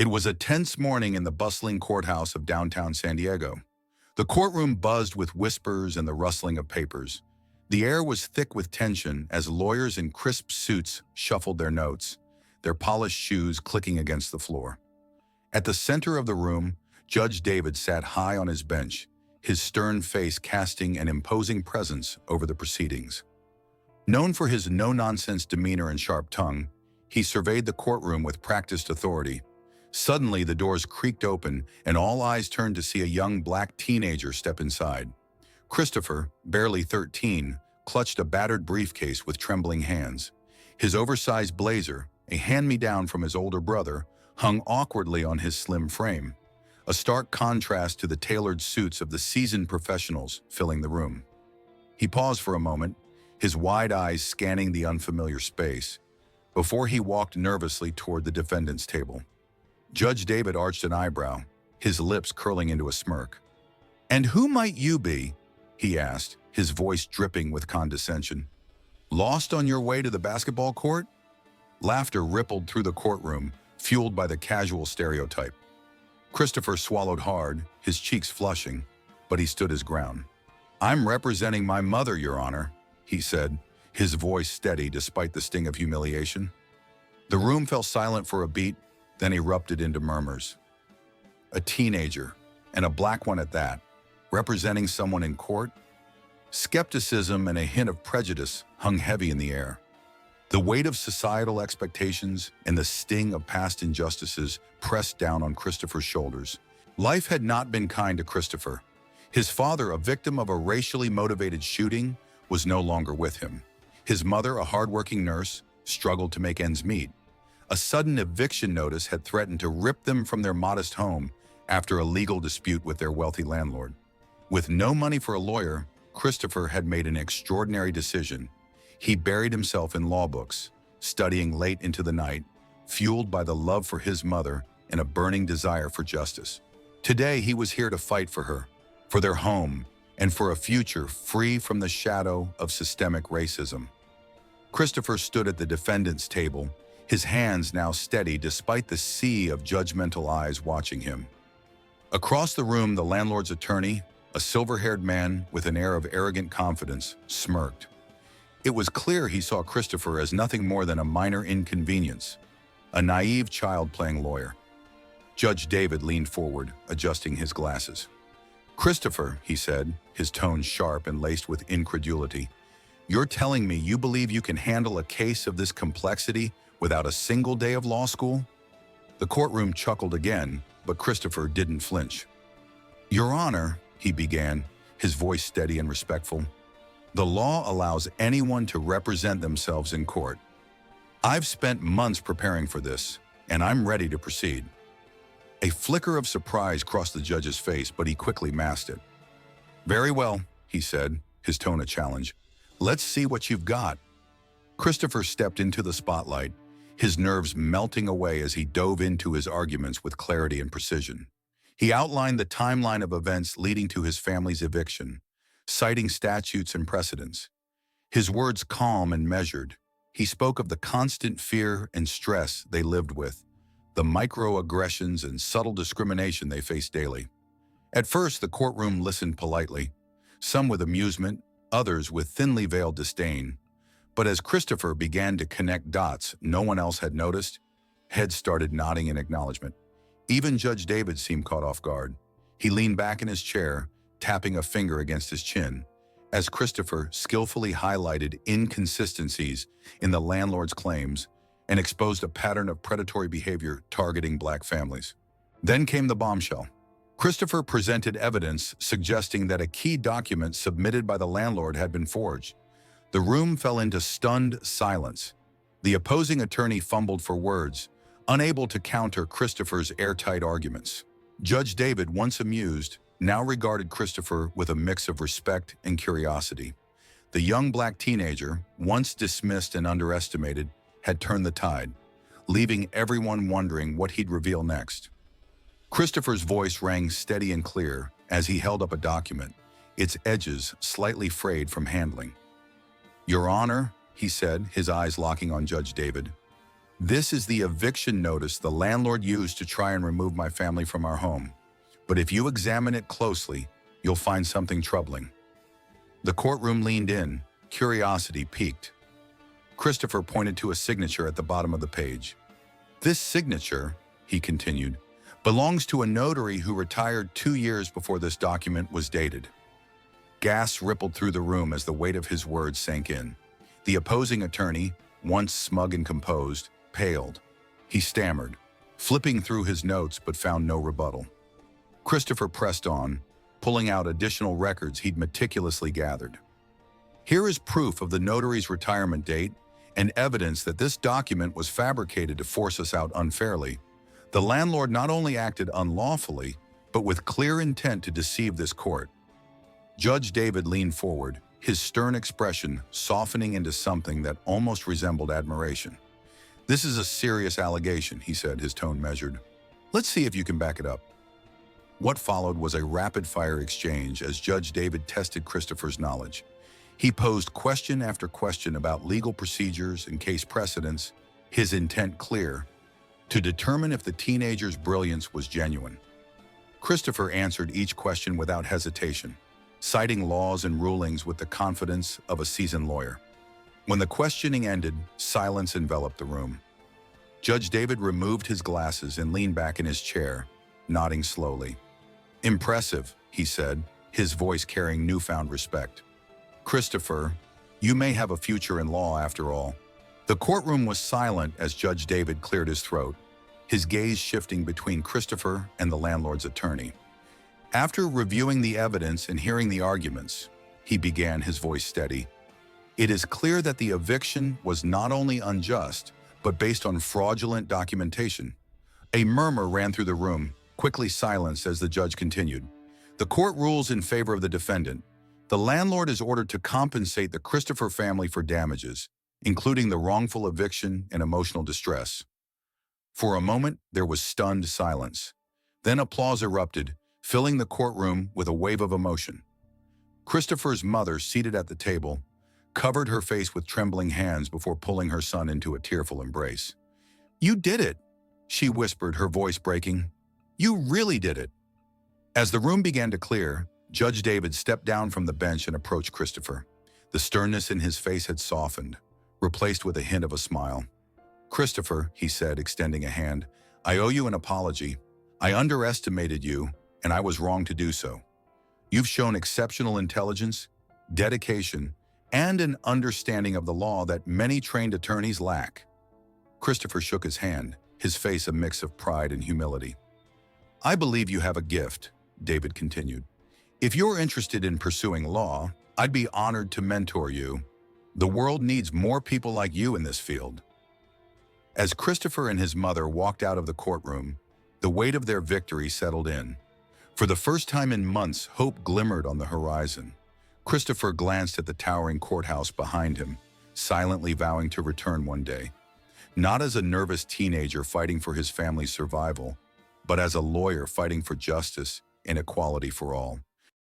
It was a tense morning in the bustling courthouse of downtown San Diego. The courtroom buzzed with whispers and the rustling of papers. The air was thick with tension as lawyers in crisp suits shuffled their notes, their polished shoes clicking against the floor. At the center of the room, Judge David sat high on his bench, his stern face casting an imposing presence over the proceedings. Known for his no-nonsense demeanor and sharp tongue, he surveyed the courtroom with practiced authority. Suddenly, the doors creaked open, and all eyes turned to see a young black teenager step inside. Christopher, barely 13, clutched a battered briefcase with trembling hands. His oversized blazer, a hand-me-down from his older brother, hung awkwardly on his slim frame, a stark contrast to the tailored suits of the seasoned professionals filling the room. He paused for a moment, his wide eyes scanning the unfamiliar space, before he walked nervously toward the defendant's table. Judge David arched an eyebrow, his lips curling into a smirk. "And who might you be?" he asked, his voice dripping with condescension. "Lost on your way to the basketball court?" Laughter rippled through the courtroom, fueled by the casual stereotype. Christopher swallowed hard, his cheeks flushing, but he stood his ground. "I'm representing my mother, Your Honor," he said, his voice steady despite the sting of humiliation. The room fell silent for a beat, then erupted into murmurs. A teenager, and a black one at that, representing someone in court? Skepticism and a hint of prejudice hung heavy in the air. The weight of societal expectations and the sting of past injustices pressed down on Christopher's shoulders. Life had not been kind to Christopher. His father, a victim of a racially motivated shooting, was no longer with him. His mother, a hardworking nurse, struggled to make ends meet. A sudden eviction notice had threatened to rip them from their modest home after a legal dispute with their wealthy landlord. With no money for a lawyer, Christopher had made an extraordinary decision. He buried himself in law books, studying late into the night, fueled by the love for his mother and a burning desire for justice. Today, he was here to fight for her, for their home, and for a future free from the shadow of systemic racism. Christopher stood at the defendant's table, his hands now steady despite the sea of judgmental eyes watching him. Across the room, the landlord's attorney, a silver-haired man with an air of arrogant confidence, smirked. It was clear he saw Christopher as nothing more than a minor inconvenience, a naive child playing lawyer. Judge David leaned forward, adjusting his glasses. "Christopher," he said, his tone sharp and laced with incredulity, "you're telling me you believe you can handle a case of this complexity without a single day of law school?" The courtroom chuckled again, but Christopher didn't flinch. "Your Honor," he began, his voice steady and respectful, "the law allows anyone to represent themselves in court. I've spent months preparing for this, and I'm ready to proceed." A flicker of surprise crossed the judge's face, but he quickly masked it. "Very well," he said, his tone a challenge. "Let's see what you've got." Christopher stepped into the spotlight, his nerves melting away as he dove into his arguments with clarity and precision. He outlined the timeline of events leading to his family's eviction, citing statutes and precedents. His words calm and measured, he spoke of the constant fear and stress they lived with, the microaggressions and subtle discrimination they faced daily. At first, the courtroom listened politely, some with amusement, others with thinly veiled disdain. But as Christopher began to connect dots no one else had noticed, heads started nodding in acknowledgement. Even Judge David seemed caught off guard. He leaned back in his chair, tapping a finger against his chin, as Christopher skillfully highlighted inconsistencies in the landlord's claims and exposed a pattern of predatory behavior targeting black families. Then came the bombshell. Christopher presented evidence suggesting that a key document submitted by the landlord had been forged. The room fell into stunned silence. The opposing attorney fumbled for words, unable to counter Christopher's airtight arguments. Judge David, once amused, now regarded Christopher with a mix of respect and curiosity. The young black teenager, once dismissed and underestimated, had turned the tide, leaving everyone wondering what he'd reveal next. Christopher's voice rang steady and clear as he held up a document, its edges slightly frayed from handling. "Your Honor," he said, his eyes locking on Judge David, This is the eviction notice the landlord used to try and remove my family from our home. But if you examine it closely, you'll find something troubling. The courtroom leaned in, curiosity piqued. Christopher pointed to a signature at the bottom of the page. This signature, he continued, belongs to a notary who retired 2 years before this document was dated. Gas rippled through the room as the weight of his words sank in. The opposing attorney, once smug and composed, paled. He stammered, flipping through his notes but found no rebuttal. Christopher pressed on, pulling out additional records he'd meticulously gathered. Here is proof of the notary's retirement date and evidence that this document was fabricated to force us out unfairly. The landlord not only acted unlawfully, but with clear intent to deceive this court. Judge David leaned forward, his stern expression softening into something that almost resembled admiration. "This is a serious allegation," he said, his tone measured. "Let's see if you can back it up." What followed was a rapid-fire exchange as Judge David tested Christopher's knowledge. He posed question after question about legal procedures and case precedents, his intent clear, to determine if the teenager's brilliance was genuine. Christopher answered each question without hesitation, citing laws and rulings with the confidence of a seasoned lawyer. When the questioning ended, silence enveloped the room. Judge David removed his glasses and leaned back in his chair, nodding slowly. "Impressive," he said, his voice carrying newfound respect. "Christopher, you may have a future in law after all." The courtroom was silent as Judge David cleared his throat, his gaze shifting between Christopher and the landlord's attorney. After reviewing the evidence and hearing the arguments, he began, his voice steady. "It is clear that the eviction was not only unjust, but based on fraudulent documentation." A murmur ran through the room, quickly silenced as the judge continued. "The court rules in favor of the defendant. The landlord is ordered to compensate the Christopher family for damages, including the wrongful eviction and emotional distress." For a moment, there was stunned silence. Then applause erupted, filling the courtroom with a wave of emotion. Christopher's mother, seated at the table, covered her face with trembling hands before pulling her son into a tearful embrace. "You did it," she whispered, her voice breaking. "You really did it." As the room began to clear, Judge David stepped down from the bench and approached Christopher. The sternness in his face had softened, replaced with a hint of a smile. "Christopher," he said, extending a hand, "I owe you an apology. I underestimated you, and I was wrong to do so. You've shown exceptional intelligence, dedication, and an understanding of the law that many trained attorneys lack." Christopher shook his hand, his face a mix of pride and humility. "I believe you have a gift," David continued. "If you're interested in pursuing law, I'd be honored to mentor you. The world needs more people like you in this field." As Christopher and his mother walked out of the courtroom, the weight of their victory settled in. For the first time in months, hope glimmered on the horizon. Christopher glanced at the towering courthouse behind him, silently vowing to return one day. Not as a nervous teenager fighting for his family's survival, but as a lawyer fighting for justice and equality for all.